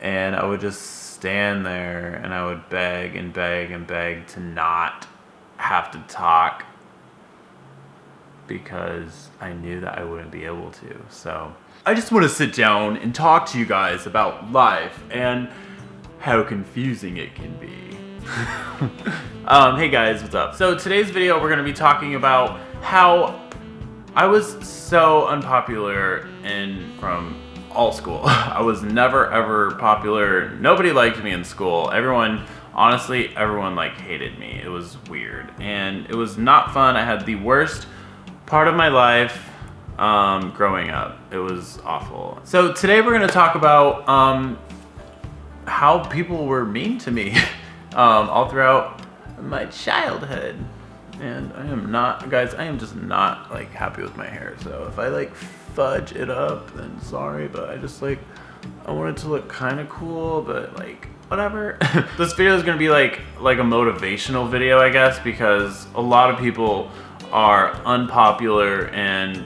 and I would just stand there and I would beg and beg and beg to not have to talk because I knew that I wouldn't be able to. So I just want to sit down and talk to you guys about life and how confusing it can be. Hey guys, what's up? So today's video we're going to be talking about how I was so unpopular from all school. I was never ever popular. Nobody liked me in school. Honestly, everyone like hated me. It was weird and it was not fun. I had the worst part of my life growing up. It was awful. So today we're going to talk about how people were mean to me all throughout my childhood. And I am just not like happy with my hair. So if I like fudge it up, then sorry, but I want it to look kind of cool, but like whatever. This video is gonna be like a motivational video, I guess, because a lot of people are unpopular and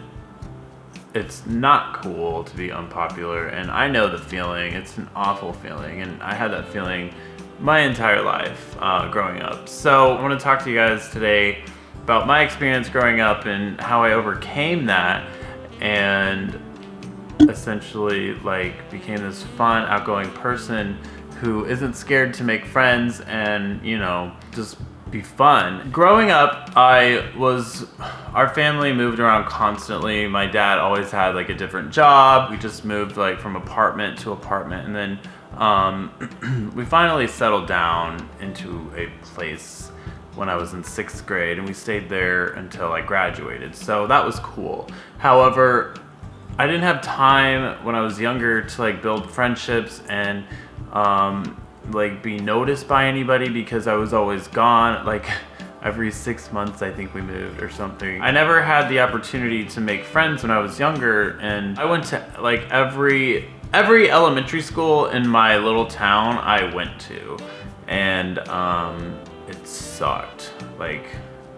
it's not cool to be unpopular. And I know the feeling. It's an awful feeling, and I had that feeling my entire life growing up. So I want to talk to you guys today about my experience growing up and how I overcame that and essentially like became this fun, outgoing person who isn't scared to make friends and, you know, just be fun. Growing up, our family moved around constantly. My dad always had like a different job. We just moved like from apartment to apartment, and then we finally settled down into a place when I was in 6th grade, and we stayed there until I graduated. So that was cool. However, I didn't have time when I was younger to like build friendships and like be noticed by anybody because I was always gone. Like every 6 months I think we moved or something. I never had the opportunity to make friends when I was younger, and I went to like every elementary school in my little town I went to, and it sucked. Like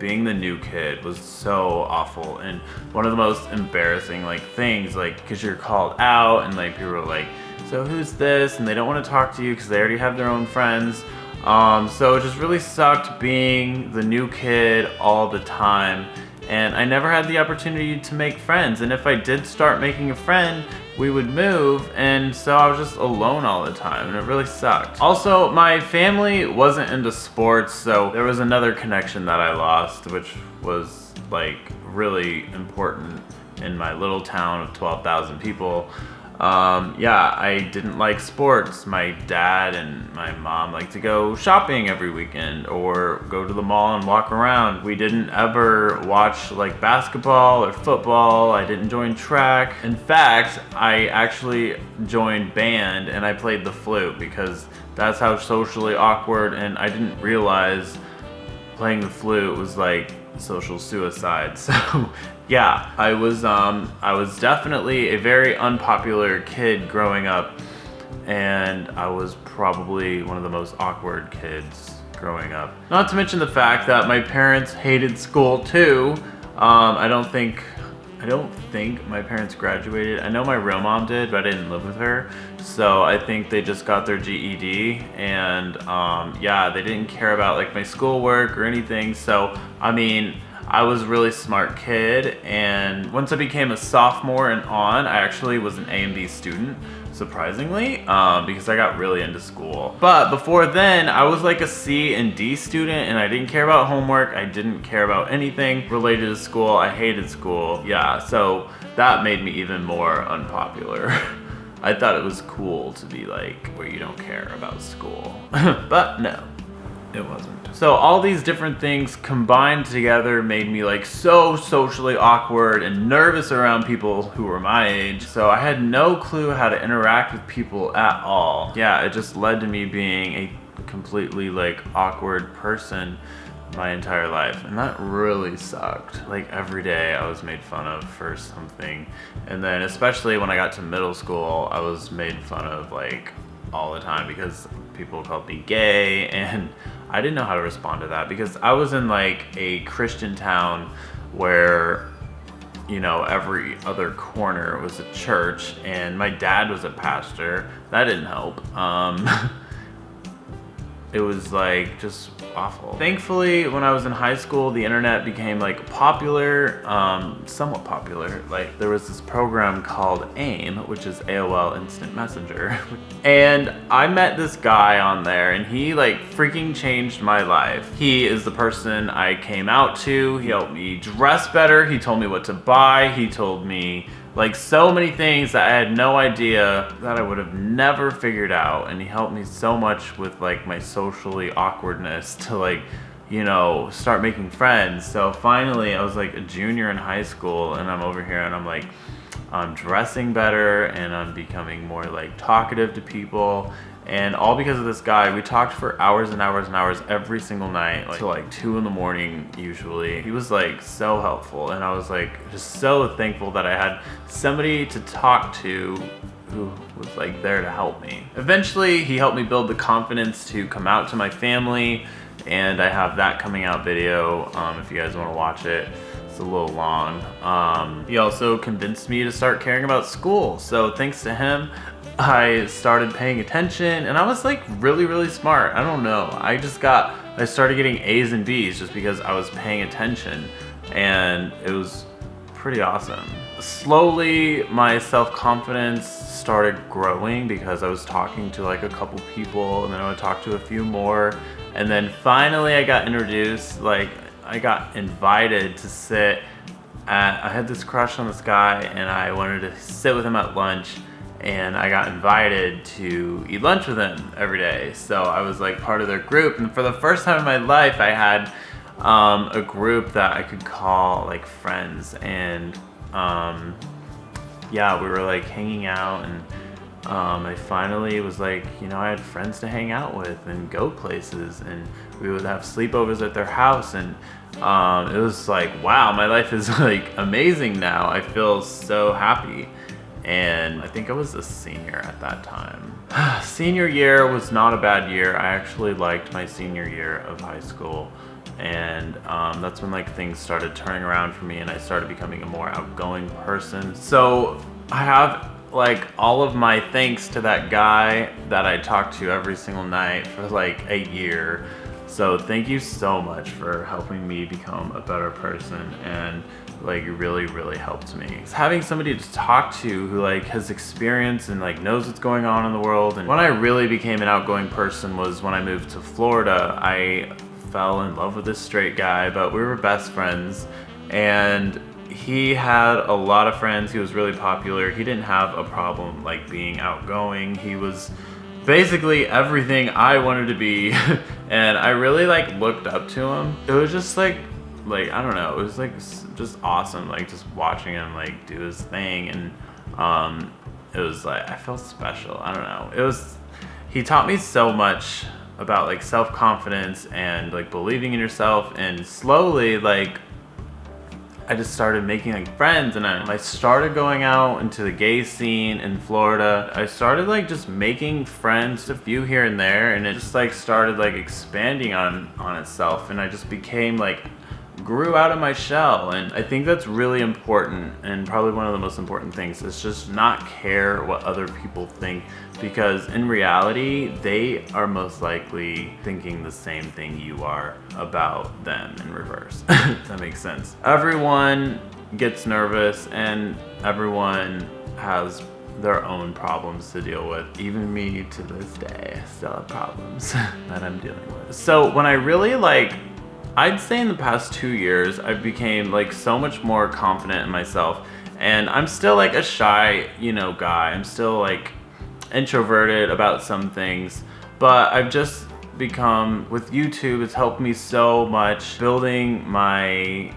being the new kid was so awful, and one of the most embarrassing like things, like because you're called out and like people are like, so who's this, and they don't want to talk to you because they already have their own friends. So it just really sucked being the new kid all the time, and I never had the opportunity to make friends. And if I did start making a friend, we would move, and so I was just alone all the time, and it really sucked. Also, my family wasn't into sports, so there was another connection that I lost, which was like really important in my little town of 12,000 people. Yeah, I didn't like sports. My dad and my mom liked to go shopping every weekend or go to the mall and walk around. We didn't ever watch like basketball or football. I didn't join track. In fact, I actually joined band and I played the flute because that's how socially awkward, and I didn't realize playing the flute was like social suicide. So yeah, I was definitely a very unpopular kid growing up, and I was probably one of the most awkward kids growing up. Not to mention the fact that my parents hated school too. I don't think my parents graduated. I know my real mom did, but I didn't live with her. So I think they just got their GED, and yeah, they didn't care about like my schoolwork or anything. So I mean, I was a really smart kid, and once I became a sophomore and on, I actually was an A and B student, surprisingly, because I got really into school. But before then, I was like a C and D student, and I didn't care about homework. I didn't care about anything related to school. I hated school. Yeah, so that made me even more unpopular. I thought it was cool to be like where you don't care about school, but no, it wasn't. So all these different things combined together made me like so socially awkward and nervous around people who were my age. So I had no clue how to interact with people at all. Yeah, it just led to me being a completely like awkward person my entire life, and that really sucked. Like every day I was made fun of for something, and then especially when I got to middle school, I was made fun of like all the time because people called me gay, and I didn't know how to respond to that because I was in like a Christian town where you know, every other corner was a church, and my dad was a pastor. That didn't help. It was like just awful. Thankfully, when I was in high school, the internet became like popular, somewhat popular. Like there was this program called AIM, which is AOL Instant Messenger. And I met this guy on there, and he like freaking changed my life. He is the person I came out to. He helped me dress better. He told me what to buy. He told me like so many things that I had no idea, that I would have never figured out. And he helped me so much with like my socially awkwardness to like, you know, start making friends. So finally I was like a junior in high school, and I'm over here and I'm like, I'm dressing better and I'm becoming more like talkative to people. And all because of this guy. We talked for hours and hours and hours every single night, like till like 2 in the morning usually. He was like so helpful, and I was like just so thankful that I had somebody to talk to who was like there to help me. Eventually he helped me build the confidence to come out to my family, and I have that coming out video if you guys want to watch it. It's a little long. He also convinced me to start caring about school, so thanks to him I started paying attention, and I was like really smart. I don't know, I started getting A's and B's just because I was paying attention, and it was pretty awesome. Slowly my self-confidence started growing because I was talking to like a couple people, and then I would talk to a few more, and then finally I got introduced, like I got invited to sit at, I had this crush on this guy, and I wanted to sit with him at lunch, and I got invited to eat lunch with him every day. So I was like part of their group, and for the first time in my life I had a group that I could call like friends, and yeah, we were like hanging out, and I finally was like, you know, I had friends to hang out with and go places, and we would have sleepovers at their house, and it was like, wow, my life is like amazing now. I feel so happy. And I think I was a senior at that time. Senior year was not a bad year. I actually liked my senior year of high school, and that's when like things started turning around for me, and I started becoming a more outgoing person. So I have like all of my thanks to that guy that I talked to every single night for like a year. So thank you so much for helping me become a better person, and like it really helped me. Having somebody to talk to who like has experience and like knows what's going on in the world. And when I really became an outgoing person was when I moved to Florida. I fell in love with this straight guy, but we were best friends, and he had a lot of friends. He was really popular. He didn't have a problem like being outgoing. He was basically everything I wanted to be and I really like looked up to him. It was just like I don't know, it was like just awesome, like just watching him like do his thing, and it was like I felt special. I don't know, he taught me so much about like self-confidence and like believing in yourself, and slowly like I just started making like friends, and I started going out into the gay scene in Florida. I started like just making friends, a few here and there, and it just like started like expanding on itself, and I just became like grew out of my shell. And I think that's really important, and probably one of the most important things is just not care what other people think, because in reality they are most likely thinking the same thing you are about them in reverse. That makes sense. Everyone gets nervous, and everyone has their own problems to deal with. Even me to this day still have problems that I'm dealing with. So when I really I'd say in the past 2 years, I became like so much more confident in myself, and I'm still like a shy, guy. I'm still like introverted about some things, but I've just become, with YouTube, it's helped me so much building my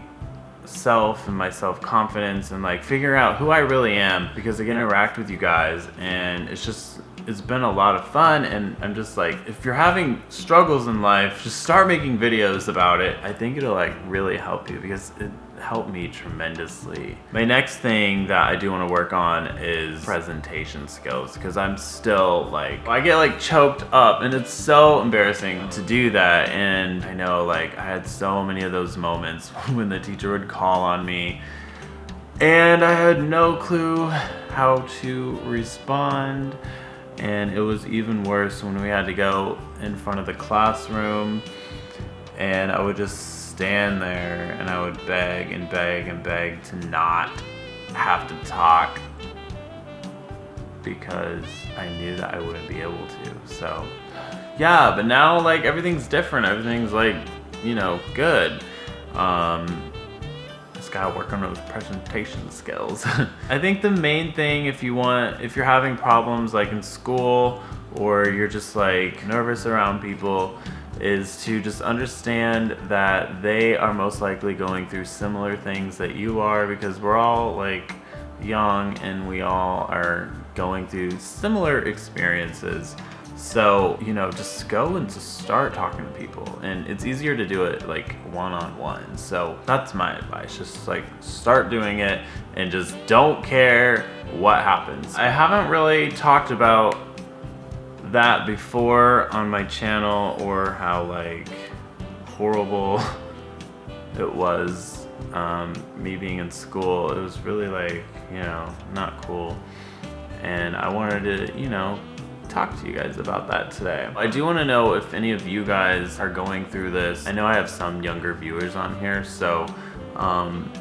self and my self-confidence, and like figuring out who I really am, because I get to interact with you guys, and it's been a lot of fun. And I'm just like, if you're having struggles in life, just start making videos about it. I think it'll like really help you, because it helped me tremendously. My next thing that I do want to work on is presentation skills, because I'm still I get like choked up, and it's so embarrassing to do that. And I know I had so many of those moments when the teacher would call on me, And I had no clue how to respond. And it was even worse when we had to go in front of the classroom, and I would just stand there and I would beg and beg and beg to not have to talk because I knew that I wouldn't be able to. So yeah, but now like everything's different. Everything's like, you know, good. Just gotta work on those presentation skills. I think the main thing, if you're having problems like in school or you're just like nervous around people, is to just understand that they are most likely going through similar things that you are, because we're all like young and we all are going through similar experiences. So, you know, just go and just start talking to people, and it's easier to do it like one-on-one. So that's my advice, just like start doing it and just don't care what happens. I haven't really talked about that before on my channel, or how like horrible it was, me being in school. It was really like, you know, not cool. And I wanted to, you know, talk to you guys about that today. I do want to know if any of you guys are going through this. I know I have some younger viewers on here, so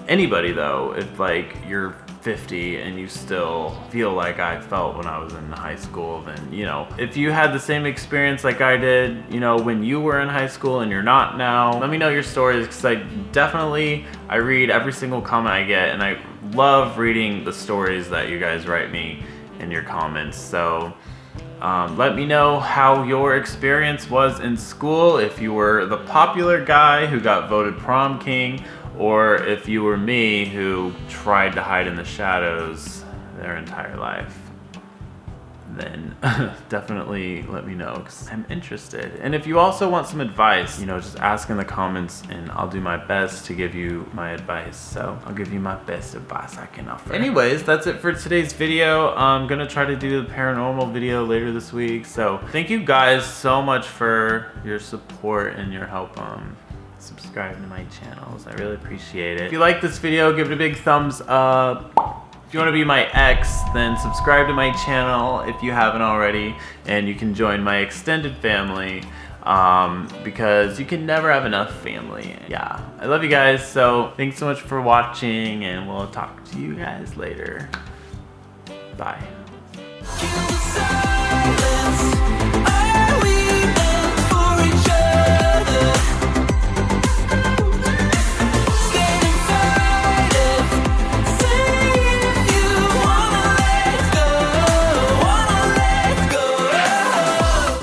anybody though, if like you're 50 and you still feel like I felt when I was in high school, then, you know, if you had the same experience like I did, you know, when you were in high school and you're not now, let me know your stories, because I read every single comment I get, and I love reading the stories that you guys write me in your comments. So let me know how your experience was in school, if you were the popular guy who got voted prom king, or if you were me who tried to hide in the shadows their entire life. Then definitely let me know, because I'm interested. And if you also want some advice, you know, just ask in the comments and I'll do my best to give you my advice. So I'll give you my best advice I can offer. Anyways, that's it for today's video. I'm gonna try to do the paranormal video later this week. So thank you guys so much for your support and your help subscribing to my channels. I really appreciate it. If you like this video, give it a big thumbs up. If you want to be my ex, then subscribe to my channel if you haven't already, and you can join my extended family, because you can never have enough family. Yeah, I love you guys, so thanks so much for watching, and we'll talk to you guys later. Bye.